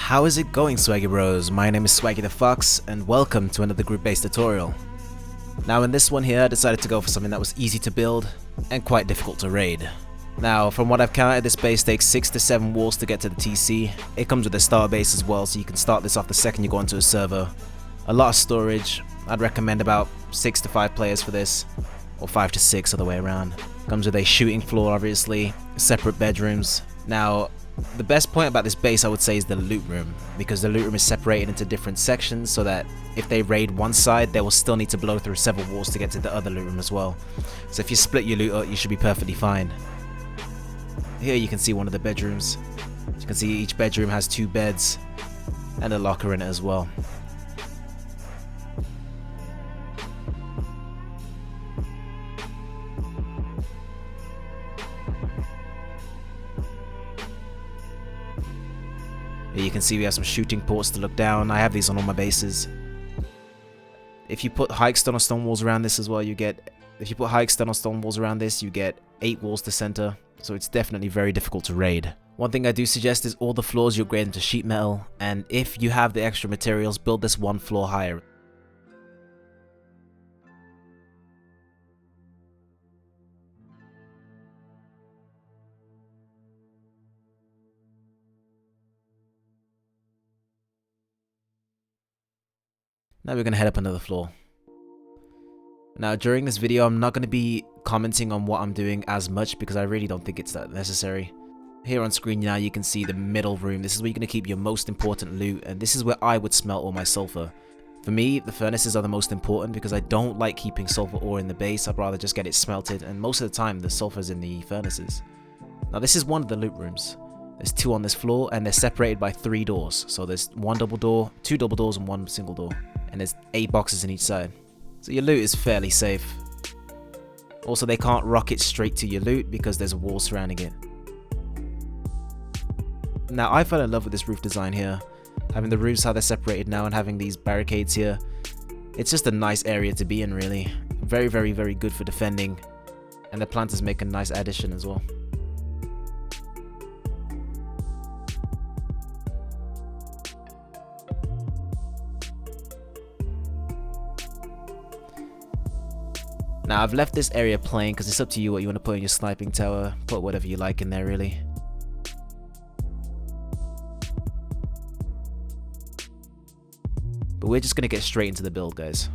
How is it going, Swaggy Bros? My name is Swaggy The Fox and welcome to another group-based tutorial. Now in this one here I decided to go for something that was easy to build and quite difficult to raid. Now from what I've counted, this base takes 6 to 7 walls to get to the TC. It comes with a starter base as well, so you can start this off the second you go into a server. A lot of storage. I'd recommend about 6 to 5 players for this, or 5 to 6 other way around. Comes with a shooting floor obviously, separate bedrooms. Now the best point about this base I would say is the loot room, because the loot room is separated into different sections so that if they raid one side they will still need to blow through several walls to get to the other loot room as well. So if you split your loot up you should be perfectly fine. Here you can see one of the bedrooms. As you can see each bedroom has 2 beds and a locker in it as well. Here you can see we have some shooting ports to look down. I have these on all my bases. If you put high external stone walls around this as well, you get 8 walls to center, so it's definitely very difficult to raid. One thing I do suggest is all the floors you upgrade into sheet metal, and if you have the extra materials, build this one floor higher. Now we're going to head up another floor. Now during this video I'm not going to be commenting on what I'm doing as much because I really don't think it's that necessary. Here on screen now you can see the middle room. This is where you're going to keep your most important loot, and this is where I would smelt all my sulfur. For me, the furnaces are the most important because I don't like keeping sulfur ore in the base. I'd rather just get it smelted, and most of the time the sulfur's in the furnaces. Now this is one of the loot rooms. There's 2 on this floor and they're separated by 3 doors. So there's 1 double door, 2 double doors and 1 single door. And there's 8 boxes in each side. So your loot is fairly safe. Also they can't rocket straight to your loot because there's a wall surrounding it. Now I fell in love with this roof design here. Having the roofs how they're separated now and having these barricades here. It's just a nice area to be in really. Very good for defending. And the planters make a nice addition as well. Now I've left this area plain because it's up to you what you want to put in your sniping tower. Put whatever you like in there really. But we're just going to get straight into the build, guys.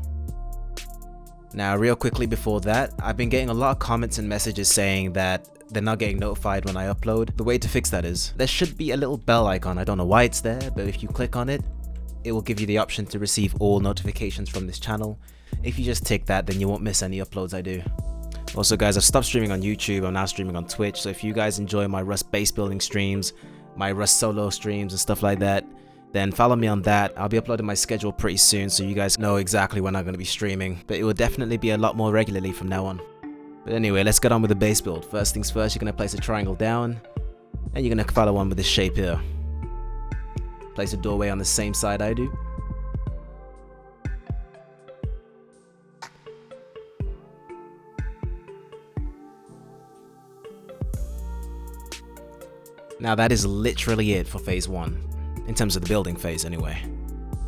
Now real quickly before that, I've been getting a lot of comments and messages saying that they're not getting notified when I upload. The way to fix that is, there should be a little bell icon. I don't know why it's there, but if you click on it, it will give you the option to receive all notifications from this channel. If you just tick that, then you won't miss any uploads I do. Also guys, I've stopped streaming on YouTube. I'm now streaming on Twitch, so if you guys enjoy my Rust base building streams, my Rust solo streams and stuff like that, then follow me on that. I'll be uploading my schedule pretty soon so you guys know exactly when I'm going to be streaming, but it will definitely be a lot more regularly from now on. But anyway, let's get on with the base build. First things first, you're going to place a triangle down and you're going to follow on with this shape here. Place a doorway on the same side I do. Now that is literally it for phase 1, in terms of the building phase anyway.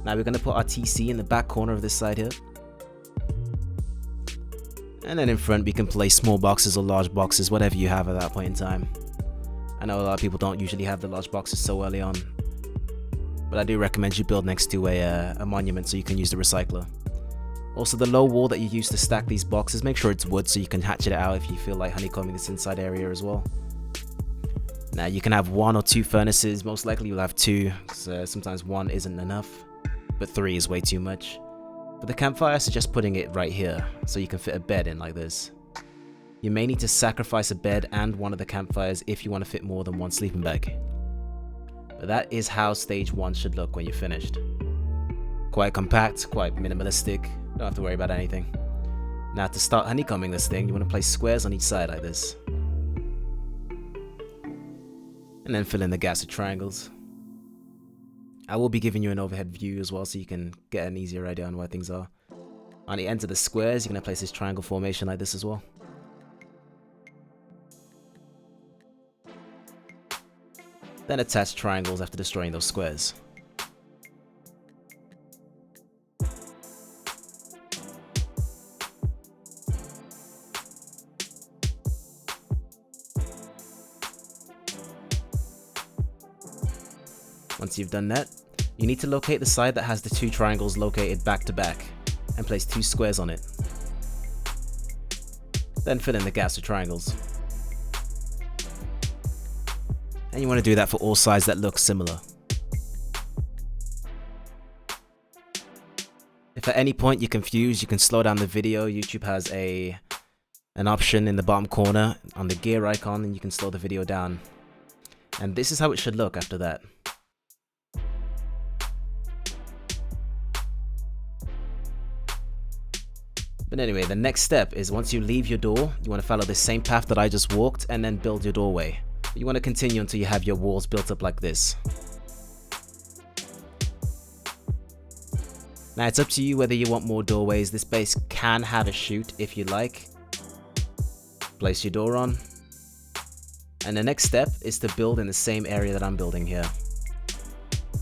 Now we're going to put our TC in the back corner of this side here. And then in front we can place small boxes or large boxes, whatever you have at that point in time. I know a lot of people don't usually have the large boxes so early on, but I do recommend you build next to a monument so you can use the recycler. Also the low wall that you use to stack these boxes, make sure it's wood so you can hatchet it out if you feel like honeycombing this inside area as well. Now you can have 1 or 2 furnaces, most likely you'll have 2, because sometimes 1 isn't enough, but 3 is way too much. For the campfire I suggest putting it right here, so you can fit a bed in like this. You may need to sacrifice a bed and one of the campfires if you want to fit more than 1 sleeping bag. But that is how stage 1 should look when you're finished. Quite compact, quite minimalistic, don't have to worry about anything. Now to start honeycombing this thing, you want to place squares on each side like this. And then fill in the gaps with triangles. I will be giving you an overhead view as well so you can get an easier idea on where things are. On the ends of the squares, you're going to place this triangle formation like this as well. Then attach triangles after destroying those squares. Once you've done that, you need to locate the side that has the 2 triangles located back to back and place 2 squares on it. Then fill in the gaps with triangles. And you want to do that for all sides that look similar. If at any point you're confused, you can slow down the video. YouTube has an option in the bottom corner on the gear icon, and you can slow the video down. And this is how it should look after that. But anyway, the next step is once you leave your door, you want to follow the same path that I just walked and then build your doorway. You want to continue until you have your walls built up like this. Now it's up to you whether you want more doorways. This base can have a chute if you like. Place your door on. And the next step is to build in the same area that I'm building here.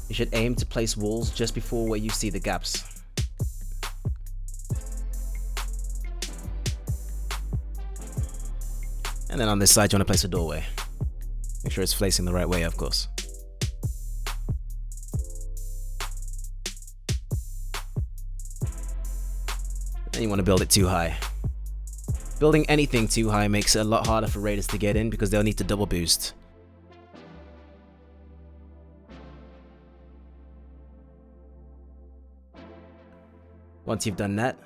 You should aim to place walls just before where you see the gaps. And then on this side you want to place a doorway. Make sure it's facing the right way, of course. And you want to build it too high. Building anything too high makes it a lot harder for raiders to get in because they'll need to double boost. Once you've done that,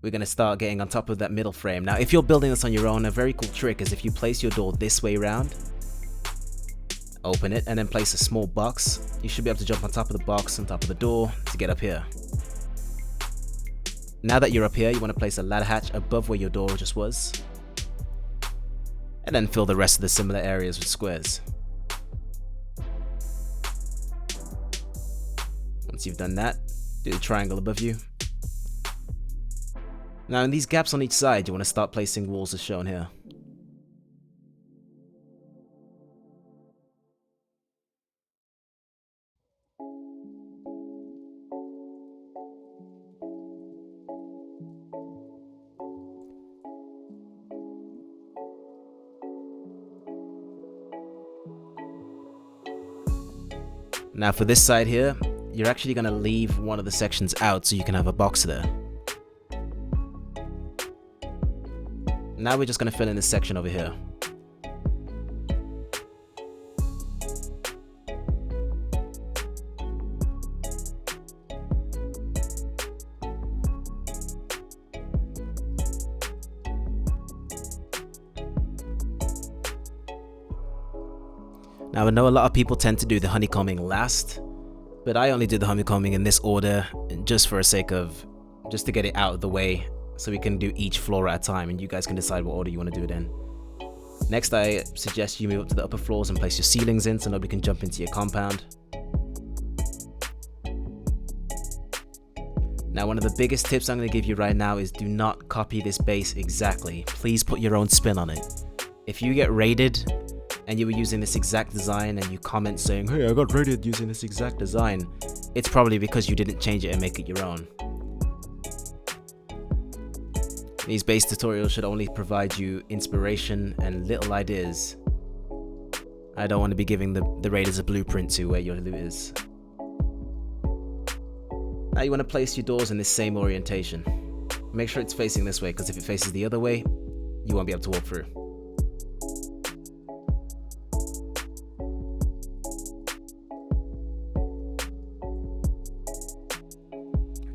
we're going to start getting on top of that middle frame. Now, if you're building this on your own, a very cool trick is if you place your door this way around, open it, and then place a small box, you should be able to jump on top of the box, on top of the door, to get up here. Now that you're up here, you want to place a ladder hatch above where your door just was, and then fill the rest of the similar areas with squares. Once you've done that, do the triangle above you. Now in these gaps on each side, you want to start placing walls as shown here. Now for this side here, you're actually going to leave one of the sections out so you can have a box there. Now we're just going to fill in this section over here. Now I know a lot of people tend to do the honeycombing last, but I only do the honeycombing in this order just for a sake of, just to get it out of the way so we can do each floor at a time and you guys can decide what order you want to do it in. Next, I suggest you move up to the upper floors and place your ceilings in so nobody can jump into your compound. Now one of the biggest tips I'm going to give you right now is do not copy this base exactly. Please put your own spin on it. If you get raided and you were using this exact design and you comment saying, "Hey, I got raided using this exact design," it's probably because you didn't change it and make it your own. These base tutorials should only provide you inspiration and little ideas. I don't want to be giving the raiders a blueprint to where your loot is. Now you want to place your doors in this same orientation. Make sure it's facing this way, because if it faces the other way, you won't be able to walk through.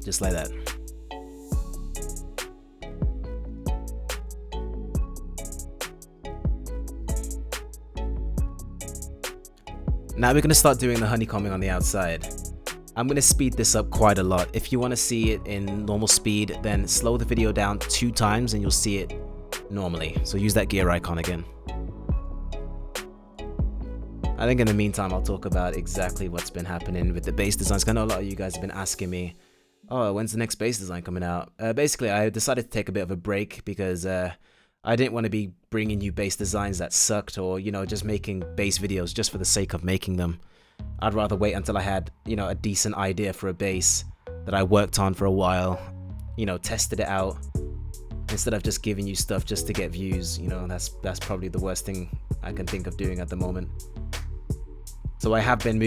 Just like that. Now we're going to start doing the honeycombing on the outside. I'm going to speed this up quite a lot. If you want to see it in normal speed, then slow the video down 2 times and you'll see it normally. So use that gear icon again. I think in the meantime, I'll talk about exactly what's been happening with the base designs. I know a lot of you guys have been asking me, oh, when's the next base design coming out? Basically, I decided to take a bit of a break because I didn't want to be bringing you base designs that sucked, or, you know, just making base videos just for the sake of making them. I'd rather wait until I had, you know, a decent idea for a base that I worked on for a while, you know, tested it out, instead of just giving you stuff just to get views. You know, that's probably the worst thing I can think of doing at the moment. So I have been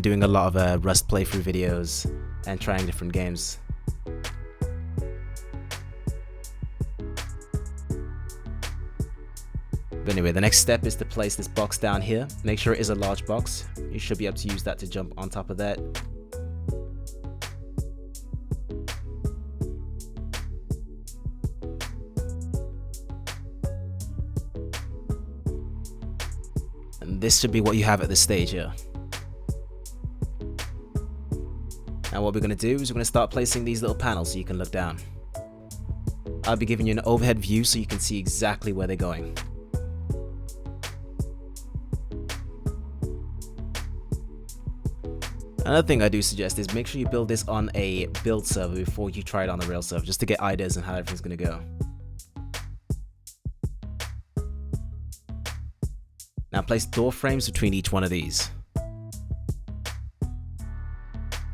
doing a lot of Rust playthrough videos and trying different games. But anyway, the next step is to place this box down here. Make sure it is a large box. You should be able to use that to jump on top of that. And this should be what you have at this stage here. Now what we're going to do is we're going to start placing these little panels so you can look down. I'll be giving you an overhead view so you can see exactly where they're going. Another thing I do suggest is make sure you build this on a build server before you try it on the real server, just to get ideas on how everything's going to go. Now place door frames between each one of these.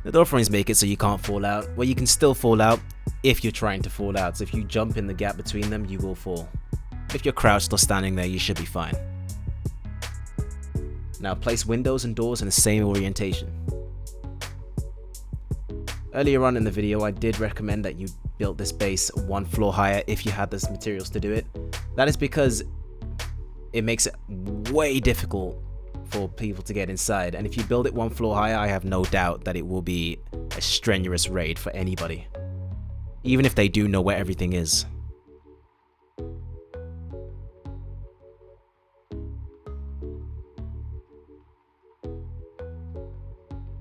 The door frames make it so you can't fall out. Well, you can still fall out if you're trying to fall out. So if you jump in the gap between them, you will fall. If you're crouched or standing there, you should be fine. Now place windows and doors in the same orientation. Earlier on in the video, I did recommend that you build this base one floor higher if you had the materials to do it. That is because it makes it way difficult for people to get inside, and if you build it one floor higher, I have no doubt that it will be a strenuous raid for anybody, even if they do know where everything is.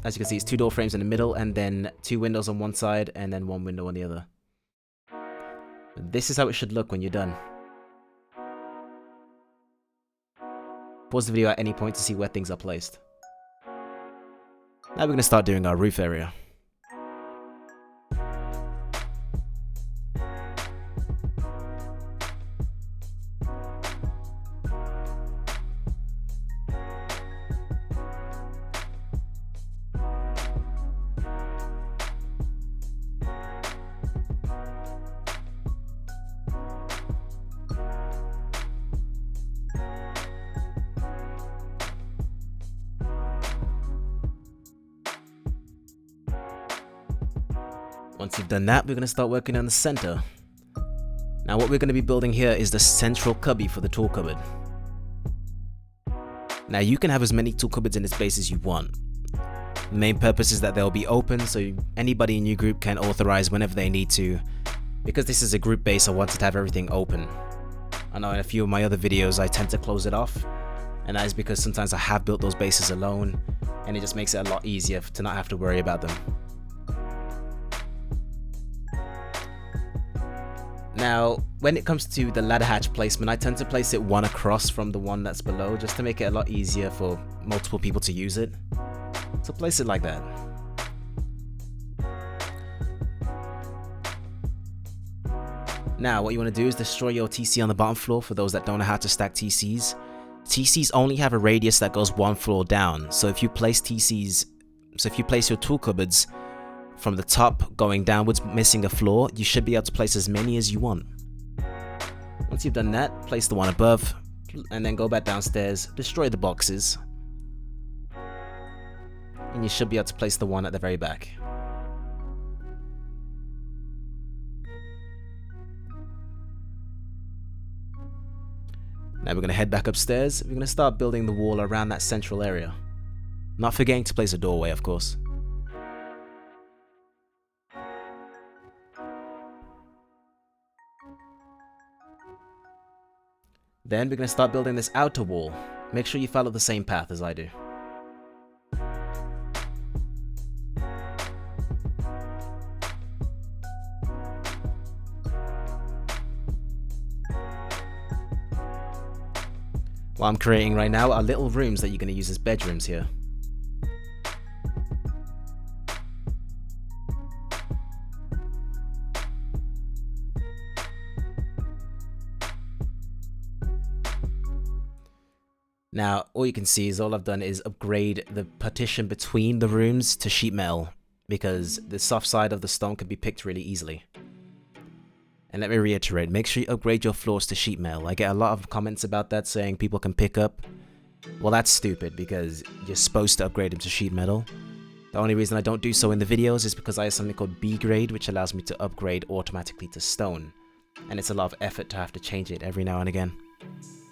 As you can see, it's 2 door frames in the middle, and then 2 windows on one side, and then 1 window on the other. This is how it should look when you're done. Pause the video at any point to see where things are placed. Now we're going to start doing our roof area. Once you've done that, we're going to start working on the center. Now what we're going to be building here is the central cubby for the tool cupboard. Now you can have as many tool cupboards in this base as you want. The main purpose is that they'll be open so anybody in your group can authorize whenever they need to. Because this is a group base, I wanted to have everything open. I know in a few of my other videos I tend to close it off, and that is because sometimes I have built those bases alone, and it just makes it a lot easier to not have to worry about them. Now, when it comes to the ladder hatch placement, I tend to place it one across from the one that's below, just to make it a lot easier for multiple people to use it. So place it like that. Now, what you want to do is destroy your TC on the bottom floor for those that don't know how to stack TCs. TCs only have a radius that goes 1 floor down, so if you place your tool cupboards from the top going downwards missing a floor, you should be able to place as many as you want. Once you've done that, place the one above, and then go back downstairs, destroy the boxes, and you should be able to place the one at the very back. Now we're going to head back upstairs. We're going to start building the wall around that central area. Not forgetting to place a doorway, of course. Then we're going to start building this outer wall. Make sure you follow the same path as I do. What I'm creating right now are little rooms that you're going to use as bedrooms here. Now, all you can see is all I've done is upgrade the partition between the rooms to sheet metal, because the soft side of the stone can be picked really easily. And let me reiterate, make sure you upgrade your floors to sheet metal. I get a lot of comments about that saying people can pick up Well, that's stupid because you're supposed to upgrade them to sheet metal. The only reason I don't do so in the videos is because I have something called B grade, which allows me to upgrade automatically to stone. And it's a lot of effort to have to change it every now and again.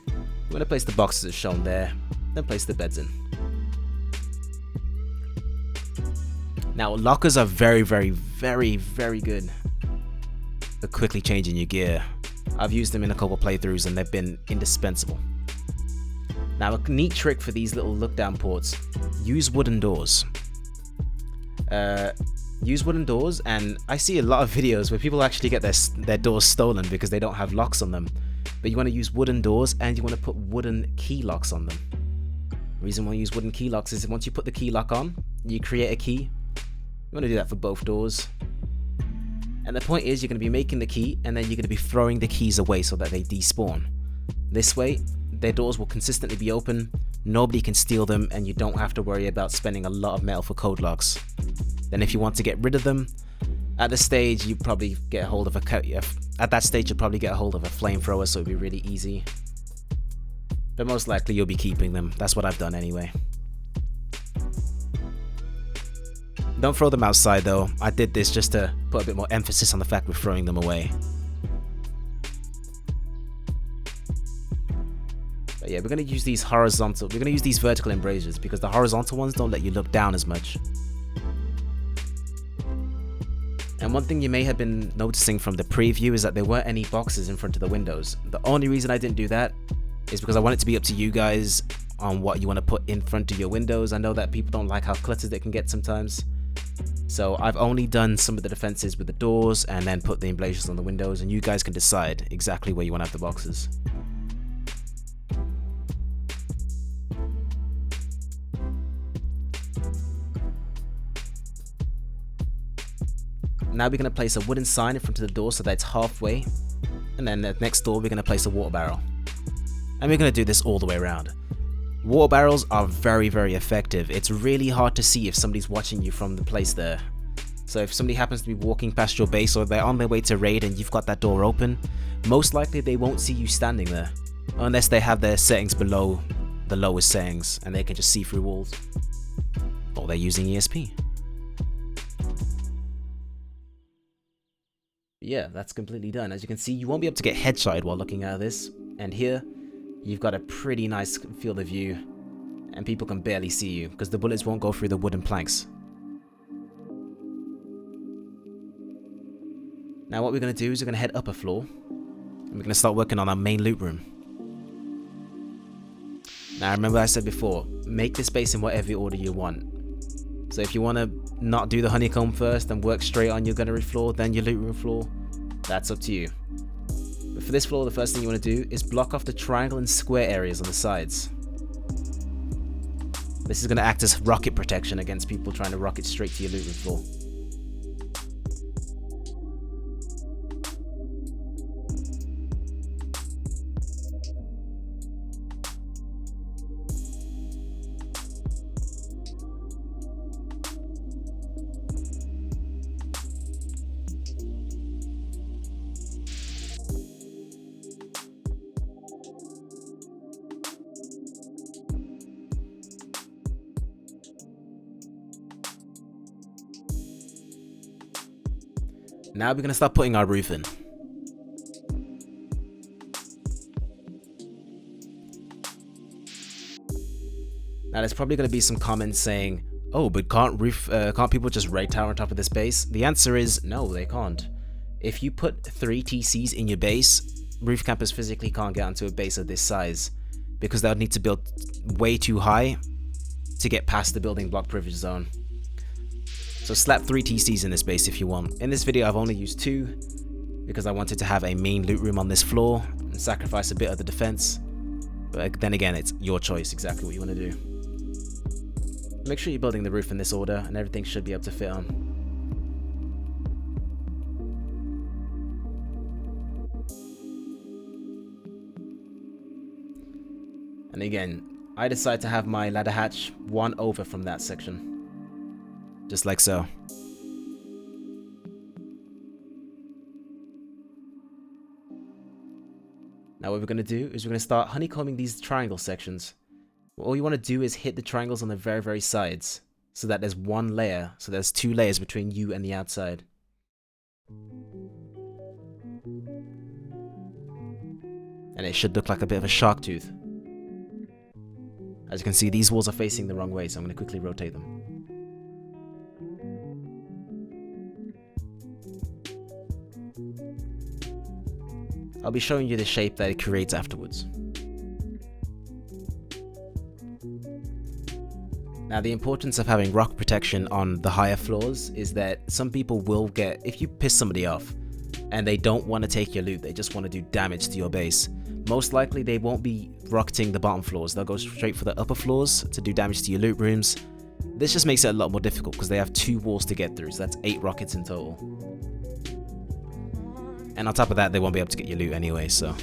I'm going to place the boxes as shown there, then place the beds in. Now, lockers are very, very, very, very good for quickly changing your gear. I've used them in a couple playthroughs and they've been indispensable. Now, a neat trick for these little look-down ports, use wooden doors. Use wooden doors, and I see a lot of videos where people actually get their doors stolen because they don't have locks on them. But you want to use wooden doors and you want to put wooden key locks on them. The reason why you use wooden key locks is once you put the key lock on, you create a key. You want to do that for both doors. And the point is you're going to be making the key and then you're going to be throwing the keys away so that they despawn. This way, their doors will consistently be open, nobody can steal them, and you don't have to worry about spending a lot of metal for code locks. Then if you want to get rid of them, at this stage you probably get a hold of a flamethrower, so it'll be really easy. But most likely you'll be keeping them. That's what I've done anyway. Don't throw them outside though. I did this just to put a bit more emphasis on the fact we're throwing them away. But yeah, we're going to use these vertical embrasures because the horizontal ones don't let you look down as much. And one thing you may have been noticing from the preview is that there weren't any boxes in front of the windows. The only reason I didn't do that is because I want it to be up to you guys on what you want to put in front of your windows. I know that people don't like how cluttered it can get sometimes. So I've only done some of the defenses with the doors and then put the embrasures on the windows, and you guys can decide exactly where you want to have the boxes. Now we're going to place a wooden sign in front of the door so that it's halfway, and then next door we're going to place a water barrel. And we're going to do this all the way around. Water barrels are very, very effective. It's really hard to see if somebody's watching you from the place there. So if somebody happens to be walking past your base or they're on their way to raid and you've got that door open, most likely they won't see you standing there. Unless they have their settings below the lowest settings and they can just see through walls. Or they're using ESP. Yeah, that's completely done. As you can see, you won't be able to get headshotted while looking at this. And here, you've got a pretty nice field of view, and people can barely see you because the bullets won't go through the wooden planks. Now what we're going to do is we're going to head up a floor, and we're going to start working on our main loot room. Now remember I said before, make this base in whatever order you want. So if you want to not do the honeycomb first and work straight on your gunnery floor, then your loot room floor, that's up to you. But for this floor, the first thing you want to do is block off the triangle and square areas on the sides. This is going to act as rocket protection against people trying to rocket straight to your loot room floor. Now we're going to start putting our roof in. Now there's probably going to be some comments saying, oh, but can't people just raid tower on top of this base? The answer is no, they can't. If you put 3 TCs in your base, roof campers physically can't get onto a base of this size because they would need to build way too high to get past the building block privilege zone. So slap 3 TCs in this base if you want. In this video I've only used 2 because I wanted to have a main loot room on this floor and sacrifice a bit of the defense. But then again, it's your choice exactly what you want to do. Make sure you're building the roof in this order and everything should be able to fit on. And again, I decide to have my ladder hatch one over from that section. Just like so. Now what we're going to do is we're going to start honeycombing these triangle sections All you want to do is hit the triangles on the very sides, so that there's one layer, so there's 2 layers between you and the outside. And it should look like a bit of a shark tooth. As you can see, these walls are facing the wrong way, so I'm going to quickly rotate them. I'll be showing you the shape that it creates afterwards. Now, the importance of having rock protection on the higher floors is that some people will get, if you piss somebody off and they don't want to take your loot, they just want to do damage to your base, most likely they won't be rocketing the bottom floors. They'll go straight for the upper floors to do damage to your loot rooms. This just makes it a lot more difficult because they have 2 walls to get through, so that's 8 rockets in total. And on top of that, they won't be able to get your loot anyway, so.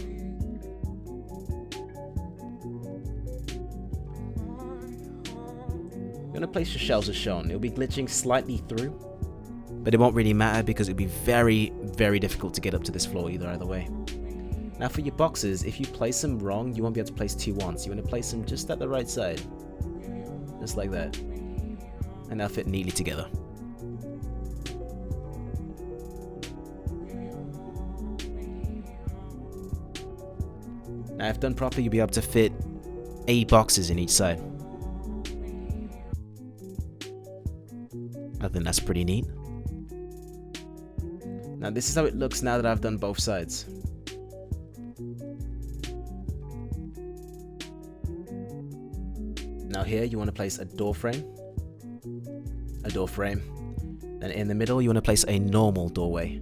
You're gonna place your shells as shown. It'll be glitching slightly through, but it won't really matter because it'll be very difficult to get up to this floor either way. Now for your boxes, if you place them wrong, you won't be able to place 2 on, so you want to place them just at the right side. Just like that. And they'll fit neatly together. Now if done properly, you'll be able to fit 8 boxes in each side. I think that's pretty neat. Now this is how it looks now that I've done both sides. Now here you want to place a door frame. And in the middle you want to place a normal doorway.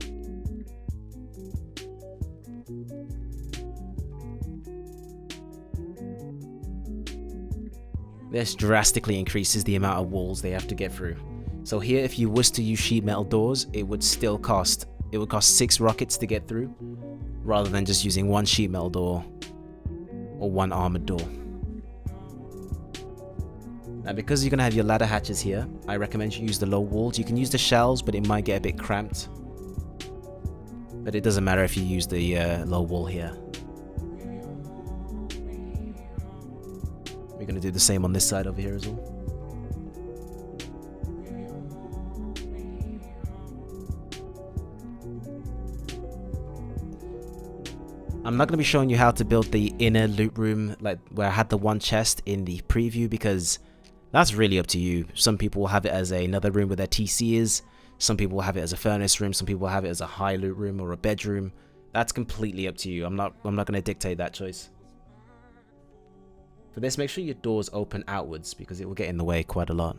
This drastically increases the amount of walls they have to get through. So here, if you was to use sheet metal doors, it would cost 6 rockets to get through, rather than just using 1 sheet metal door or 1 armored door. Now because you're going to have your ladder hatches here, I recommend you use the low walls. You can use the shells, but it might get a bit cramped. But it doesn't matter if you use the low wall here. We're going to do the same on this side over here as well. I'm not going to be showing you how to build the inner loot room, like where I had the 1 chest in the preview, because that's really up to you. Some people will have it as another room where their TC is. Some people will have it as a furnace room. Some people will have it as a high loot room or a bedroom. That's completely up to you. I'm not going to dictate that choice. For this, make sure your doors open outwards because it will get in the way quite a lot.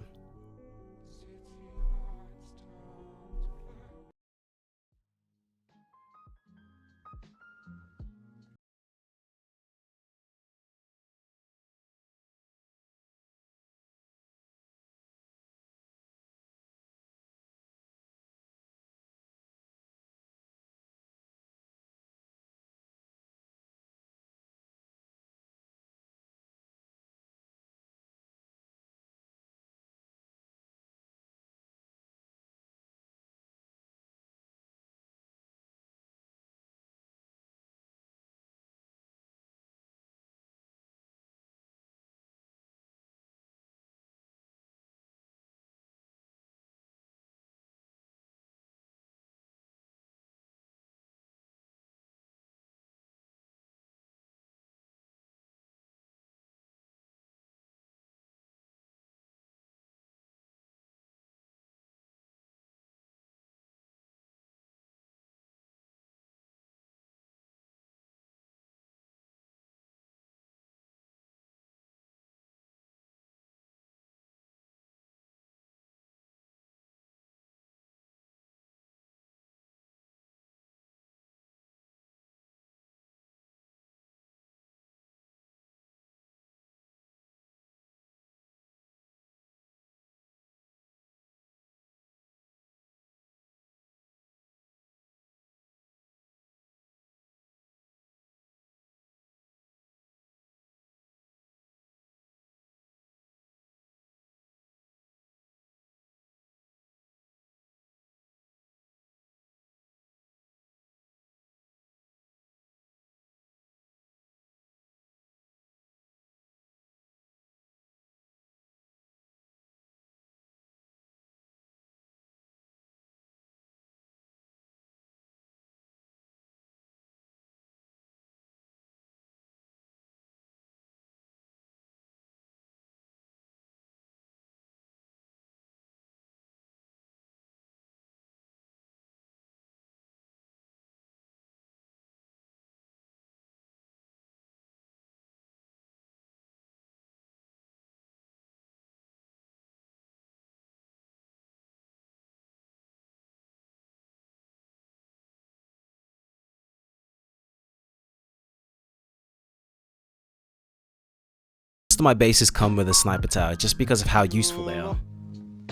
most of my bases come with a sniper tower just because of how useful they are.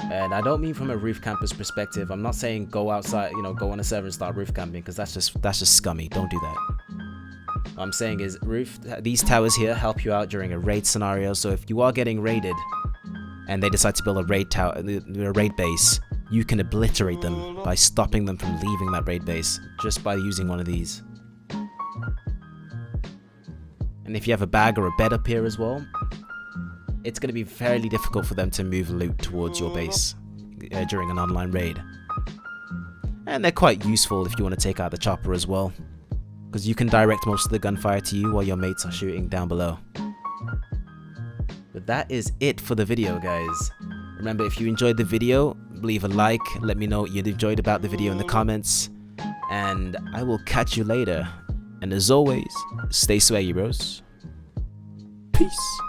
And I don't mean from a roof camper's perspective. I'm not saying go outside, you know, go on a server and start roof camping, because that's just scummy. Don't do that. What I'm saying is these towers here help you out during a raid scenario. So if you are getting raided and they decide to build a raid base, you can obliterate them by stopping them from leaving that raid base just by using one of these. And if you have a bag or a bed up here as well, it's going to be fairly difficult for them to move loot towards your base during an online raid. And they're quite useful if you want to take out the chopper as well, because you can direct most of the gunfire to you while your mates are shooting down below. But that is it for the video, guys. Remember, if you enjoyed the video, leave a like, let me know what you enjoyed about the video in the comments, and I will catch you later. And as always, stay swaggy, bros. Peace.